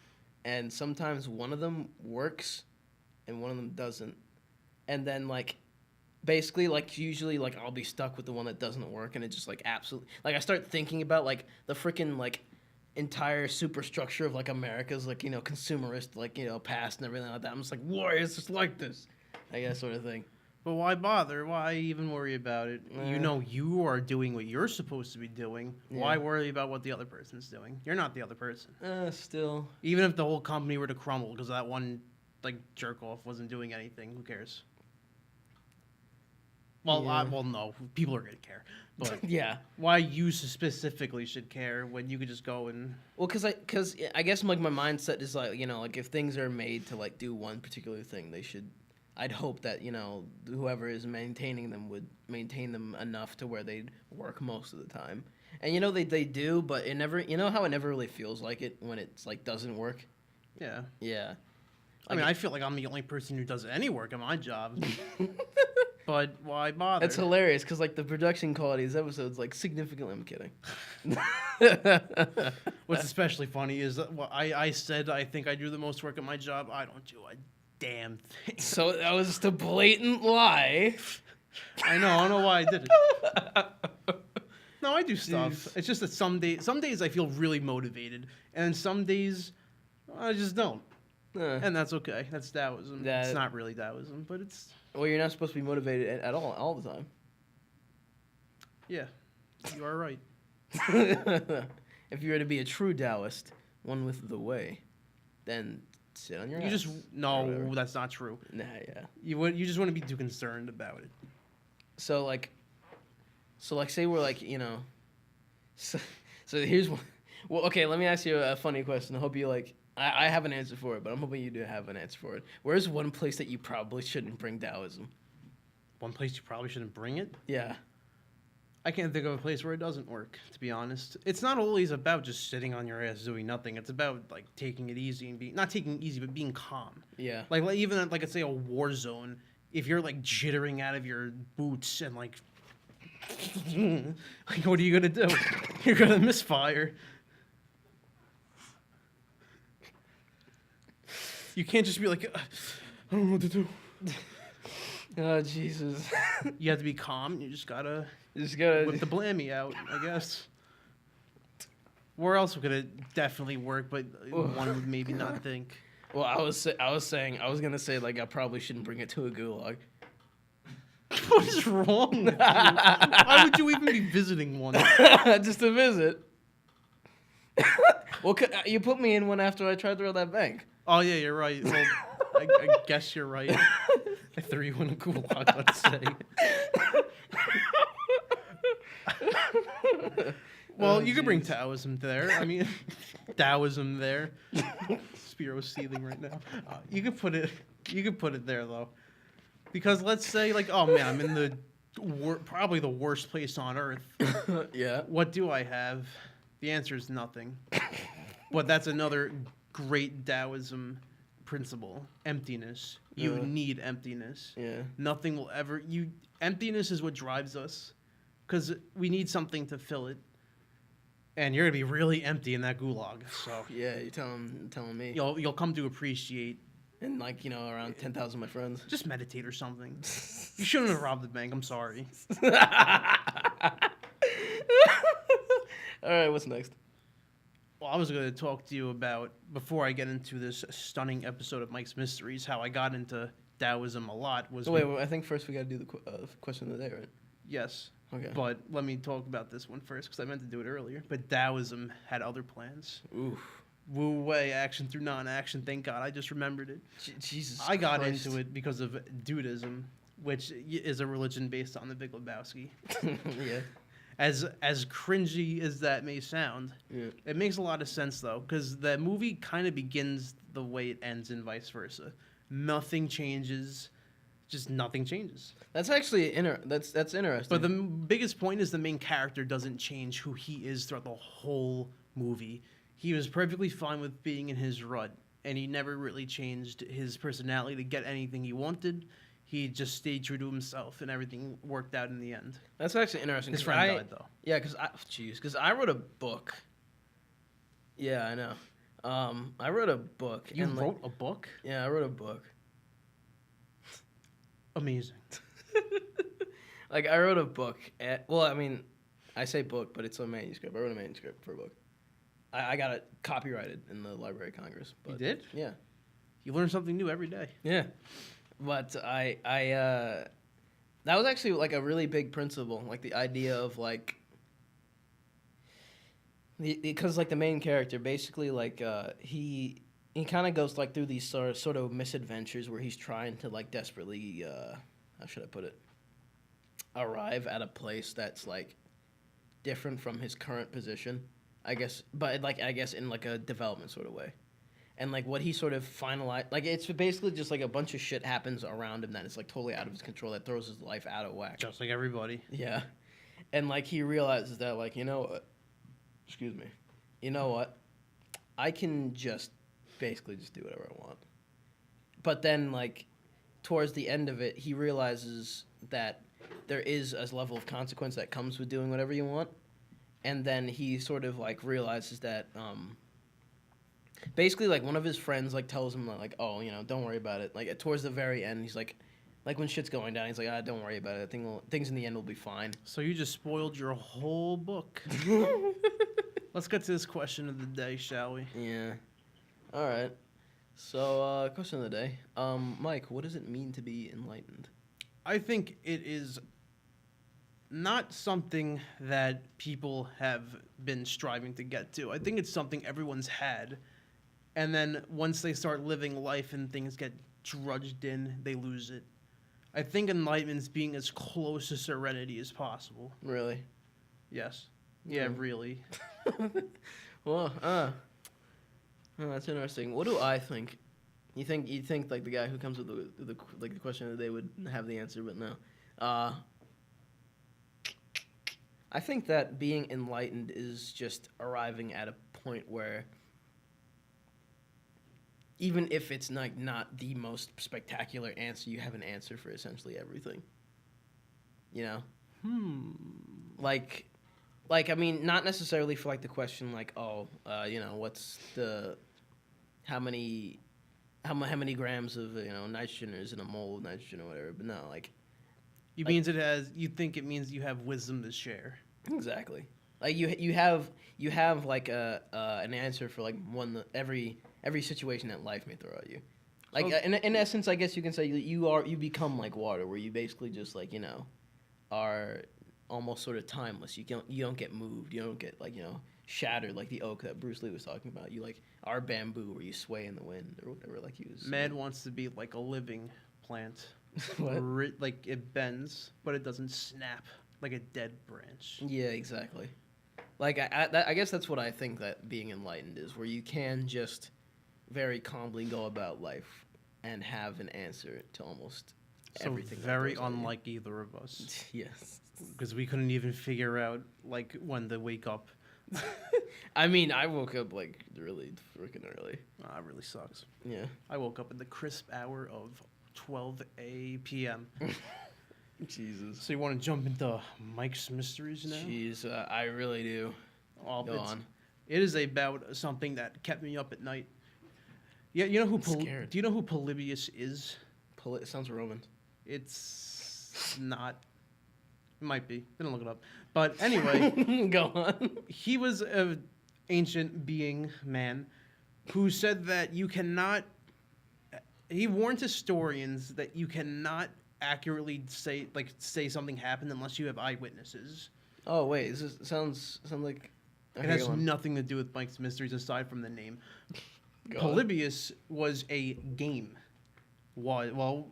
and sometimes one of them works, and one of them doesn't, and then like, basically like usually like I'll be stuck with the one that doesn't work, and it just like absolutely like I start thinking about like the freaking like entire superstructure of like America's like consumerist like past and everything like that. I'm just like, why is this like this? I guess sort of thing. But why bother? Why even worry about it? You know you are doing what you're supposed to be doing. Yeah. Why worry about what the other person's doing? You're not the other person. Still. Even if the whole company were to crumble because that one like jerk off wasn't doing anything, who cares? Well, Yeah. No, people are gonna care. But Yeah. why you specifically should care when you could just go and Well, cause I guess like my mindset is like like if things are made to like do one particular thing, they should. I'd hope that whoever is maintaining them would maintain them enough to where they'd work most of the time. And they do, but it never. How it never really feels like it when it's like doesn't work. yeah. Yeah. I mean, I feel like I'm the only person who does any work at my job. But why bother? That's hilarious because like the production quality of these episodes like significantly. I'm kidding. What's especially funny is that I said I think I do the most work at my job. I don't do a damn thing. So that was just a blatant lie. I don't know why I did it. No, I do stuff. Jeez. It's just that some days I feel really motivated, and some days I just don't. And that's okay. That's Taoism. It's not really Taoism, but it's Well, you're not supposed to be motivated at all the time. yeah. You are right. If you were to be a true Taoist, one with the way, then sit on your ass. or No, whatever. that's not true. Nah, yeah. You just want to be too concerned about it. So say we're like so here's one. Well, okay, let me ask you a funny question. I hope you like. I have an answer for it, but I'm hoping you do have an answer for it. Where's one place that you probably shouldn't bring Taoism? One place you probably shouldn't bring it. Yeah. I can't think of a place where it doesn't work, to be honest. It's not always about just sitting on your ass doing nothing. It's about like taking it easy and being not taking it easy, but being calm. Yeah. Like even at, like, let's say a war zone, if you're like jittering out of your boots and like, like what are you gonna do? You're gonna misfire. You can't just be like, I don't know what to do. Oh Jesus. You have to be calm. You just gotta Just gotta. whip the blammy out, I guess. Where else could it definitely work, but one would maybe not think. Well, I was gonna say like I probably shouldn't bring it to a gulag. What is wrong with you? Why would you even be visiting one? Just to visit. Well, you put me in one after I tried to rob that bank. Oh yeah, you're right. Well, I guess you're right. I threw you in a gulag, let's say. Well, you could bring Taoism there. I mean, Taoism there. Spiro's seething right now. You could put it. You could put it there though, because let's say like, oh man, I'm in the probably the worst place on earth. Yeah. What do I have? The answer is nothing. But that's another great Taoism principle: emptiness. You need emptiness. Yeah. Nothing will ever. Emptiness is what drives us, because we need something to fill it. And you're gonna be really empty in that gulag. So Yeah, you're telling me. you'll come to appreciate. And like, around 10,000 of my friends. Just meditate or something. You shouldn't have robbed the bank. I'm sorry. All right, what's next? Well, I was going to talk to you about, before I get into this stunning episode of Mike's Mysteries, how I got into Taoism a lot. Was Wait, I think first we got to do the question of the day, right? Yes. Okay. But let me talk about this one first, because I meant to do it earlier. But Taoism had other plans. Oof. Wu Wei, action through non-action. Thank God, I just remembered it. Jesus I got Christ. into it because of Dudism, which is a religion based on the Big Lebowski. Yeah. As cringy as that may sound, Yeah. it makes a lot of sense though, because the movie kind of begins the way it ends and vice versa. Nothing changes, just nothing changes. That's actually that's interesting. But the biggest point is the main character doesn't change who he is throughout the whole movie. He was perfectly fine with being in his rut, and he never really changed his personality to get anything he wanted. He just stayed true to himself, and everything worked out in the end. That's actually interesting. His 'cause friend died, though. Yeah, because I wrote a book. Yeah, I know. I wrote a book. You and, like, wrote a book? Yeah, I wrote a book. Amazing. Like, I wrote a book. Well, I mean, I say book, but it's a manuscript. I wrote a manuscript for a book. I got it copyrighted in the Library of Congress. But, You did? Yeah. You learn something new every day. Yeah. But that was actually like a really big principle, like the idea of like because like the main character basically like he kind of goes like through these sort of misadventures where he's trying to like desperately how should I put it, arrive at a place that's like different from his current position, I guess, but like I guess in like a development sort of way. And, like, what he sort of finalized... Like, it's basically just, like, a bunch of shit happens around him that is, like, totally out of his control that throws his life out of whack. Just like everybody. Yeah. And, like, he realizes that, like, you know what? Excuse me. You know what? I can just basically just do whatever I want. But then, like, towards the end of it, he realizes that there is a level of consequence that comes with doing whatever you want. And then he sort of, like, realizes that... basically, like, one of his friends, like, tells him, like, oh, don't worry about it. Like, towards the very end, he's like, when shit's going down, he's like, don't worry about it. Things in the end will be fine. So you just spoiled your whole book. Let's get to this question of the day, shall we? Yeah. All right. So, question of the day. Mike, what does it mean to be enlightened? I think it is not something that people have been striving to get to. I think it's something everyone's had. And then once they start living life and things get drudged in, they lose it. I think enlightenment is being as close to serenity as possible. Really? Yes. Yeah, really. Well, that's interesting. What do I think? You think like the guy who comes with the question of the day would have the answer, but no. I think that being enlightened is just arriving at a point where even if it's not the most spectacular answer, you have an answer for essentially everything. You know? Like I mean, not necessarily for like the question like, oh, what's the how many grams of nitrogen is in a mole of nitrogen or whatever. But no, You think it means you have wisdom to share. exactly. Like you have like an answer for like every situation that life may throw at you. Like So- in essence, I guess you can say you become like water, where you basically just like are almost sort of timeless. You don't get moved. You don't get shattered like the oak that Bruce Lee was talking about. You like are bamboo, where you sway in the wind or whatever. Like he was. Man wants to be like a living plant. What? Like it bends, but it doesn't snap like a dead branch. Yeah, exactly. Like I guess that's what I think that being enlightened is, where you can just very calmly go about life and have an answer to almost So everything. that very throws at you. unlike either of us, Yes. because we couldn't even figure out like when to wake up. I mean, I woke up like really freaking early. It really sucks. Yeah. I woke up at the crisp hour of 12 p.m. Jesus. So you want to jump into Mike's mysteries now? Jeez, I really do. Well, Go on. It is about something that kept me up at night. Yeah, you know who? I'm scared. Do you know who Polybius is? It sounds Roman. It's not. It might be. Didn't look it up. But anyway, Go on. he was an ancient being, man, who said that you cannot. He warned historians that you cannot accurately say something happened unless you have eyewitnesses. Oh wait, sounds like. It has nothing to do with Mike's Mysteries aside from the name. Go on. Polybius was a game. Why? Well,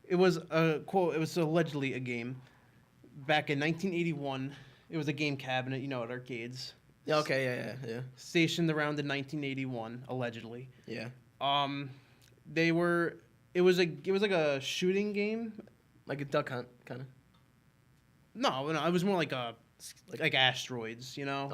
it was a quote. It was allegedly a game. Back in 1981, it was a game cabinet, at arcades. Yeah, okay, yeah. Stationed around in 1981, allegedly. Yeah. They were. It was like a shooting game. Like a duck hunt, kind of. No, it was more like asteroids. Like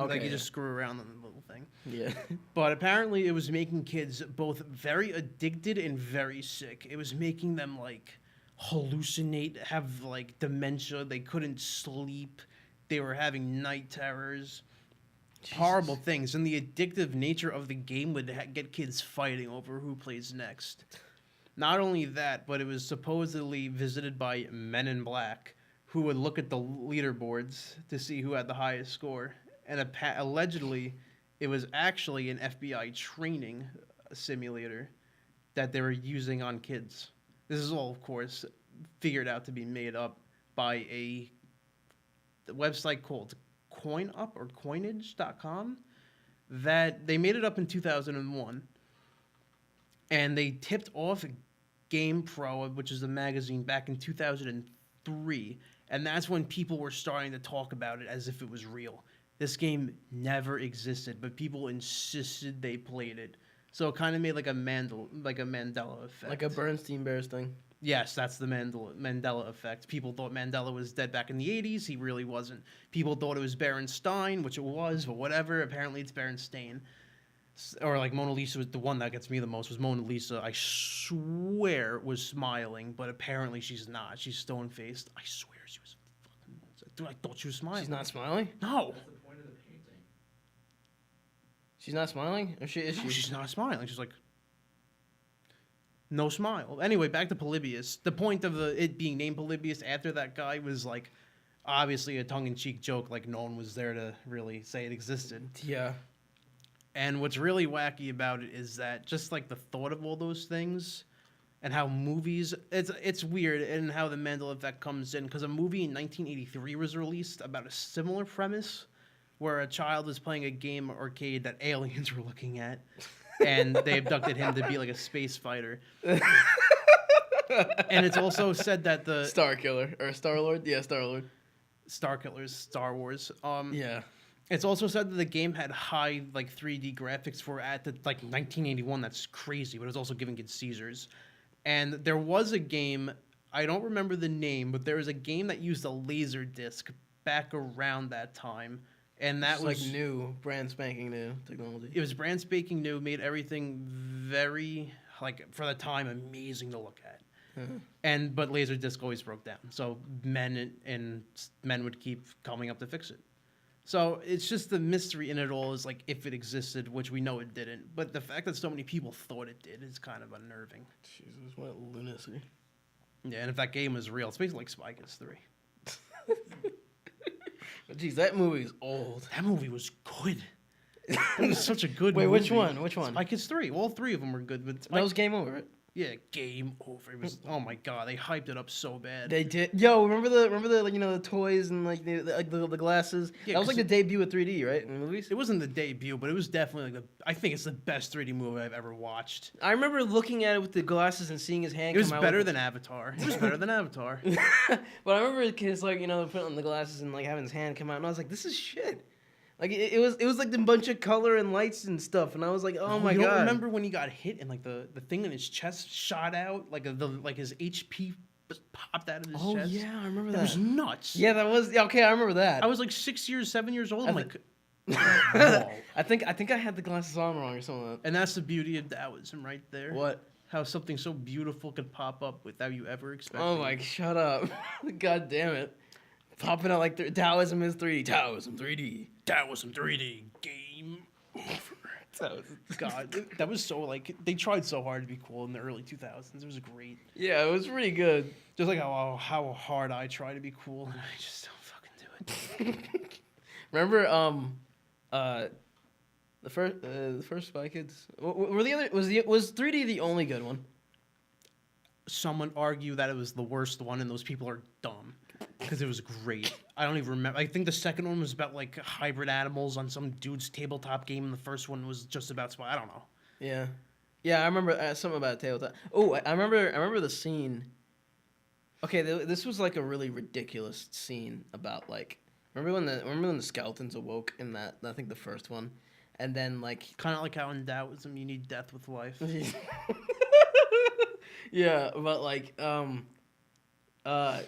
Okay, you yeah. just screw around on the little thing. Yeah. But apparently, it was making kids both very addicted and very sick. It was making them like hallucinate, have like dementia. They couldn't sleep. They were having night terrors. Horrible things. And the addictive nature of the game would get kids fighting over who plays next. Not only that, but it was supposedly visited by men in black who would look at the leaderboards to see who had the highest score. And allegedly, it was actually an FBI training simulator that they were using on kids. This is all, of course, figured out to be made up by a website called CoinUp or Coinage.com that they made it up in 2001. And they tipped off Game Pro, which is a magazine, back in 2003. And that's when people were starting to talk about it as if it was real. This game never existed, but people insisted they played it. So it kind of made like a Mandela effect. Like a Bernstein Bears thing. Yes, that's the Mandela effect. People thought Mandela was dead back in the 80s. He really wasn't. People thought it was Berenstein, which it was, but whatever. Apparently it's Berenstain. Or like Mona Lisa was the one that gets me the most was Mona Lisa. I swear was smiling, but apparently she's not. She's stone-faced. I swear she was fucking... Dude, I thought she was smiling. She's not smiling. No. That's the point of the painting. She's not smiling, or is No, she? she's not smiling. She's like... No smile. Anyway, back to Polybius. The point of it being named Polybius after that guy was like obviously a tongue-in-cheek joke. Like no one was there to really say it existed. Yeah. And what's really wacky about it is that just like the thought of all those things and how movies, it's weird and how the Mandela effect comes in because a movie in 1983 was released about a similar premise where a child was playing a game arcade that aliens were looking at and they abducted him to be like a space fighter. And it's also said that the Star Killer or Star Lord. Yeah, Star Lord. Star Killers, Star Wars. Yeah. It's also said that the game had high like 3D graphics for at the like 1981. That's crazy, but it was also giving kids seizures. And there was a game, I don't remember the name, but there was a game that used a laser disc back around that time, and that It's was like new, brand spanking new technology. it was brand spanking new, made everything very like for the time amazing to look at. But Laserdisc always broke down, so men would keep coming up to fix it. So it's just the mystery in it all is like if it existed, which we know it didn't. But the fact that so many people thought it did is kind of unnerving. Jesus, what lunacy. Yeah, and if that game was real, it's basically like Spy Kids 3. Jeez, that movie's old. That movie was good. It was such a good Wait, movie. which one? Which one? Spy Kids 3. All three of them were good. But That was Game Over, right? yeah, game over. It was, oh my god, they hyped it up so bad. They did. Yo, remember the like, the toys and like the glasses? Yeah, that was 'cause like the debut of 3D, right? In the movies. It wasn't the debut, but it was definitely like I think it's the best 3D movie I've ever watched. I remember looking at it with the glasses and seeing his hand. It was come out better with than Avatar. It was better than Avatar. But I remember kids like putting on the glasses and like having his hand come out, and I was like, this is shit. Like it was like the bunch of color and lights and stuff, and I was like, oh my you god. don't remember when he got hit and like the thing in his chest shot out, like his HP popped out of his chest. Oh yeah, I remember That that. was nuts. Yeah, that was okay. I remember that. I was like 7 years old. I'm like, I think I had the glasses on wrong or something like and that's the beauty of Taoism right there. that. What? How something so beautiful could pop up without you ever expecting. Oh my, shut up. God damn it. Popping out like Taoism is 3D. Taoism 3D. Taoism 3D game over. Taoism. God, that was so like they tried so hard to be cool in the early 2000s. It was great. Yeah, it was pretty good. Just like how hard I try to be cool and I just don't fucking do it. Remember the first Spy Kids? Were the other was 3D the only good one? Someone argued that it was the worst one, and those people are dumb because it was great. I don't even remember. I think the second one was about like hybrid animals on some dude's tabletop game, and the first one was just about spy. I don't know. Yeah. Yeah, I remember something about tabletop. Oh, I remember the scene. Okay, this was like a really ridiculous scene about like remember when the skeletons awoke in that, I think the first one, and then like Kind of like how in Taoism you need death with life. yeah, but like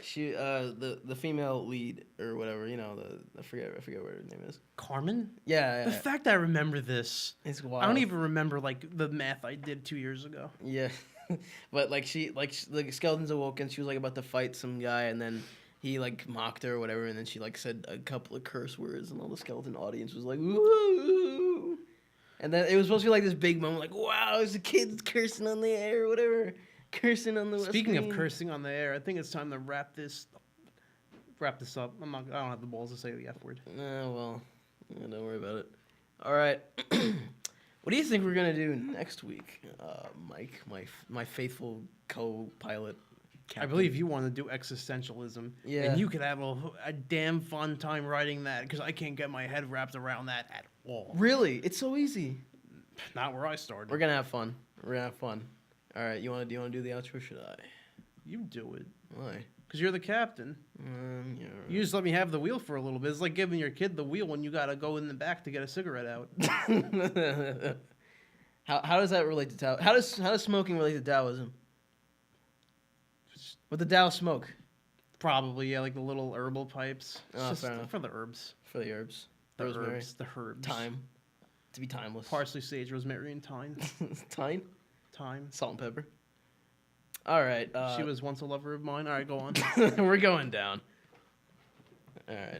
she the female lead or whatever, I forget what her name is. Carmen? Yeah, The fact that I remember this, it's wild. I don't even remember like the math I did 2 years ago. Yeah, but like the skeletons awoke and she was like about to fight some guy, and then he like mocked her or whatever, and then she like said a couple of curse words, and all the skeleton audience was like, woo! And then it was supposed to be like this big moment, like, wow, it's a kid cursing on the air or whatever, cursing on the Speaking screen. of cursing on the air, I think it's time to wrap this up. I don't have the balls to say the F word. Well, don't worry about it. All right. What do you think we're gonna do next week, Mike, my faithful co-pilot? I believe you want to do existentialism. Yeah. And you could have a damn fun time writing that because I can't get my head wrapped around that at all. Really, it's so easy. Not where I started. We're gonna have fun. All right, do you want to do the outro? Or should I? You do it. Why? Because you're the captain. Yeah. You just let me have the wheel for a little bit. It's like giving your kid the wheel when you got to go in the back to get a cigarette out. How does that relate to Taoism? How does smoking relate to Taoism? What the Tao smoke? Probably, yeah, like the little herbal pipes. It's Oh, just fair enough. for the herbs. For the herbs. The Rosemary. herbs. The herbs. Thyme. To be timeless. Parsley, sage, rosemary, and thyme. Thyme? Thyme. Salt and pepper. All right. She was once a lover of mine. All right, go on. We're going down. All right.